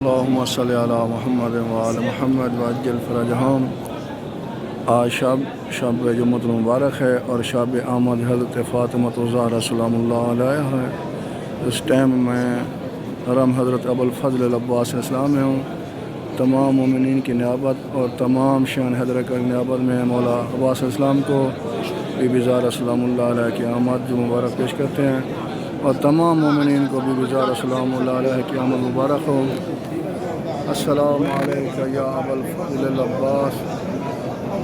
اللهم صل علی محمد وآل محمد وعجل فرجہم۔ آج شب جمعۃ المبارک ہے اور شب آمد حضرت فاطمۃ الزہرا سلام اللہ علیہ ہے۔ اس ٹائم میں حرم حضرت ابوالفضل العباس اسلام میں ہوں۔ تمام مومنین کی نیابت اور تمام شان حیدر کی نیابت میں مولا عباس اسلام کو بی بی زہرا سلام اللہ علیہ کی آمد جو مبارک پیش کرتے ہیں، اور تمام مومنین کو بی بی زہرا سلام اللہ علیہ کی آمد مبارک ہو۔ السلام علیکہ یا ابا الفضل العباس،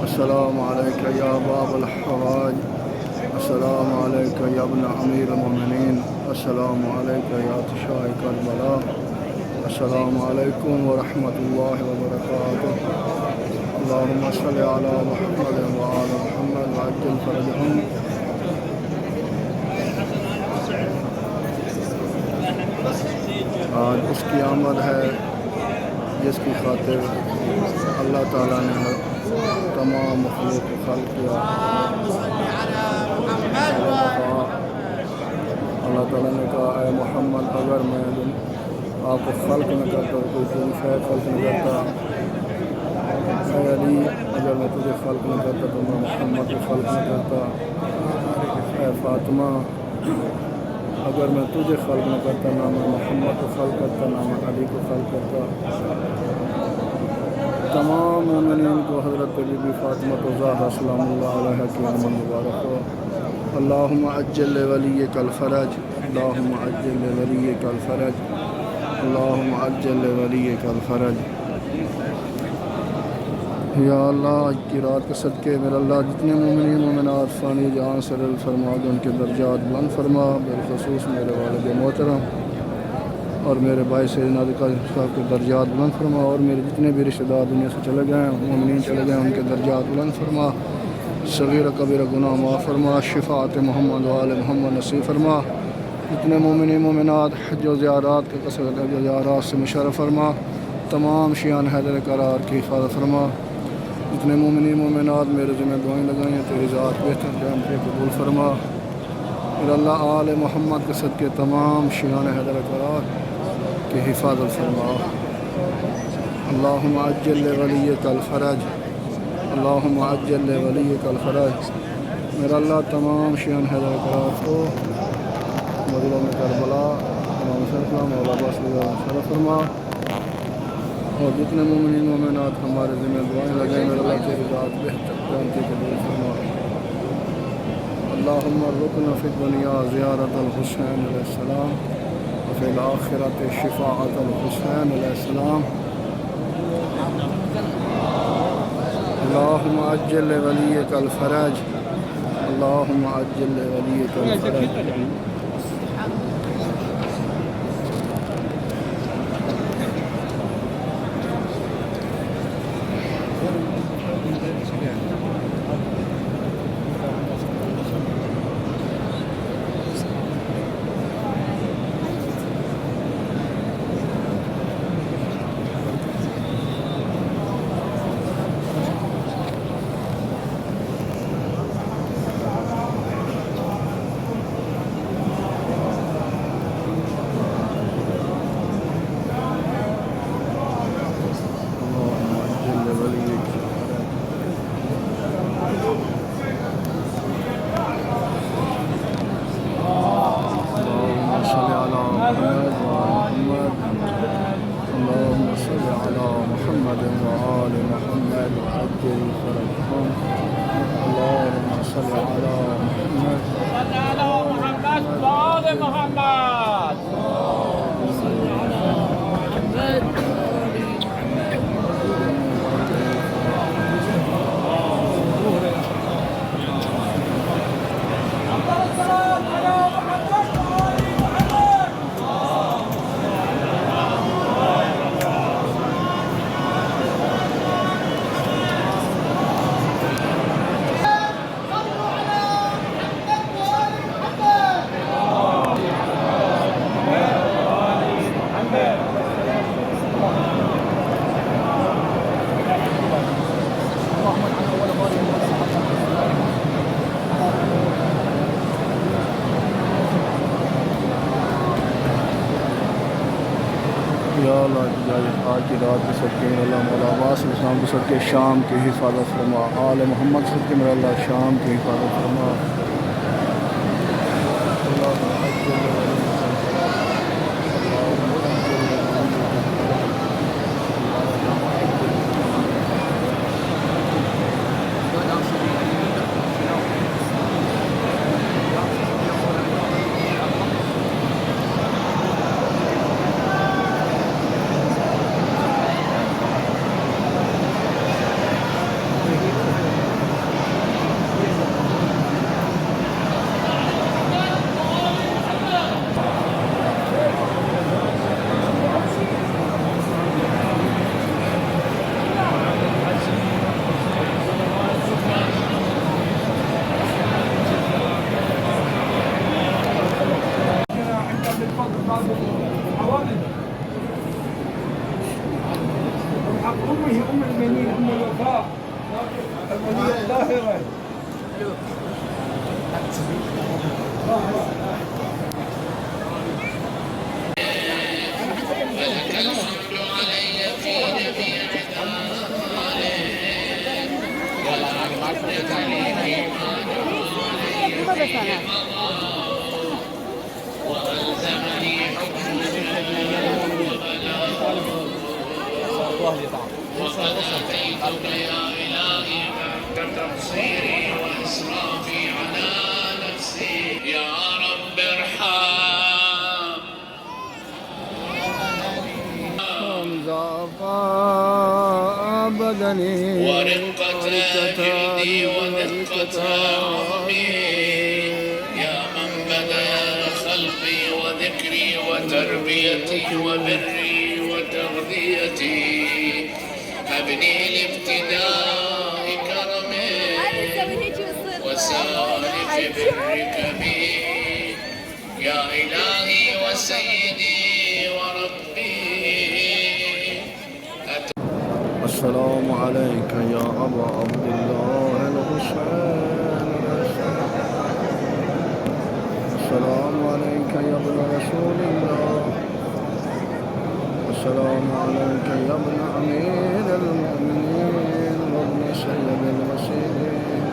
السلام علیکہ یا باب الحوائج، السلام علیکہ یا ابن امیر المومنین، السلام علیکہ یا شاہ کربلا، السلام علیکم ورحمۃ اللہ وبرکاتہ۔ اللہم صل علی محمد وآل محمد وعجل فرجہم۔ آج اس کی آمد ہے جس کی خاطر اللہ تعالیٰ نے تمام مخلوق کو خلق کیا۔ اللہ تعالیٰ نے کہا اے محمد، اگر میں آپ کو خلق نہ کرتا، کوئی تیری خیر خلق نہ کرتا، اے علی اگر میں تجھے خلق نہ کرتا تو میں محمد کو خلق نہ کرتا، اے فاطمہ اگر میں تجھے خلق نہ کرتا نہ میں محمد کو خلق کرتا، نہ میں علی کو خلق کرتا۔ تمام مومنین کو حضرت بی بی فاطمۃ الزہرا سلام اللہ علیہ کی آمد مبارک ہو۔ اللہم عجل لولیک الفرج، اللہم عجل لولیک الفرج، اللہم عجل لولیک الفرج۔ یا اللہ آج کی رات کے صدقے میرا اللہ جتنے مومنین مومنات فانی جہاں سے رل فرما دے ان کے درجات بلند فرما، بالخصوص میرے والد محترم اور میرے بھائی سیدنا صاحب کے درجات بلند فرما، اور میرے جتنے بھی رشتہ دار دنیا سے چلے گئے ہیں، مومنین چلے گئے ہیں، ان کے درجات بلند فرما، صغیر کبیر گناہ معاف فرما، شفاعت محمد وآل محمد نصیب فرما، جتنے مومنین مومنات حج و زیارات کے کثرت حج و زیارات سے مشرف فرما، تمام شیعان حیدر قرار کی حفاظت فرما، جتنے مومنین مومنات میرے ذمہ دعائیں لگائیں ہیں تیری ذات بہتر جان پہ قبول فرما۔ میرا اللہ آل محمد کے صدقے تمام شیعان حیدر قرار کی حفاظت فرما۔ اللہم عجل لولیک الفرج، اللہم عجل لولیک الفرج۔ میرا اللہ تمام شیعان حیدر قرار کو مظلوم کربلا امام حسین مولا عباس شرف فرما، اور جتنے مومنین مومنات ہمارے ذمہ دعائیں لگائیں میرا اللہ تیری ذات بہتر جان کی قبول فرما۔ اللہم ارزقنا فی الدنیا زیارت الحسین علیہ السلام وفی الآخرۃ شفاعت الحسین علیہ السلام۔ اللہم عجل لولیک الفرج، اللہم عجل لولیک الفرج۔ اللهم صل على محمد وآل محمد وعجل فرجهم، اللهم صل على محمد وآل محمد۔ आज की रात के सदके में अल्लाह मौला अब्बास इस्लाम के सदके शाम की हिफाजत फरमा, आल मोहम्मद सदके में अल्लाह शाम की हिफाजत फरमा। أمه أم المؤمنين أم الوفاء الولية الطاهرة. وقضيتك يا إلهي بعد تقصيري وإسرافي على نفسي يا رب ارحم بدني ورقة جلدي ودقة عظمي يا من بدا خلقي وذكري وتربيتي وبري وتغذيتي أبني لابتداء كرمك وسالف برك بي يا إلهي وسيدي وربي. السلام عليك يا أبا عبد الله الحسين. السلام عليك يا ابن رسول الله. السلام عليك يا ابن أمير المؤمنين وابن سيد المرسلين.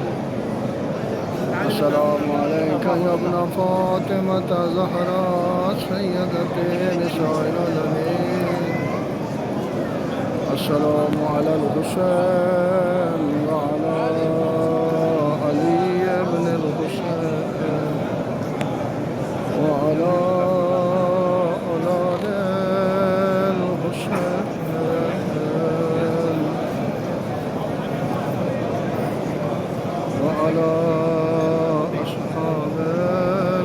السلام عليك يا ابن فاطمة زهراء سيدة نساء العالمين. السلام على الحسين وعلى علي بن الحسين وعلى أولاد الحسين وعلى أصحاب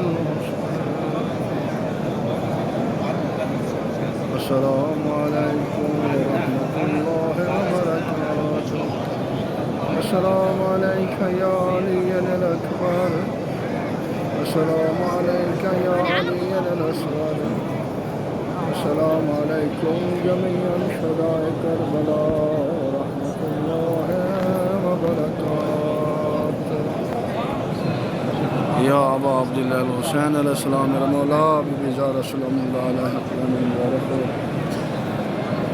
الحسين. السلام عليكم ورحمة الله وبركاته. السلام عليك يا علي الأكبر. السلام عليك يا علي الأصغر. السلام عليكم جميعا شهداء كربلاء ورحمة الله وبركاته. يا أبا عبد الله الحسين عليه السلام المولى ببزار سلام الله عليه حقنا مبارك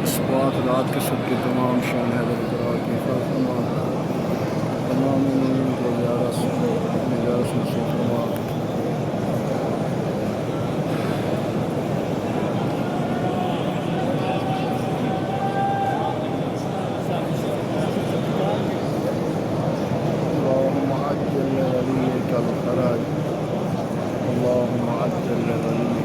إثبات رات के सब के तमाम शान है बरकरार की फरमा तमाम उम्मीद को ज़्यादा से फरमा. اللهم عجل لوليك الفرج. اللهم عجل لوليك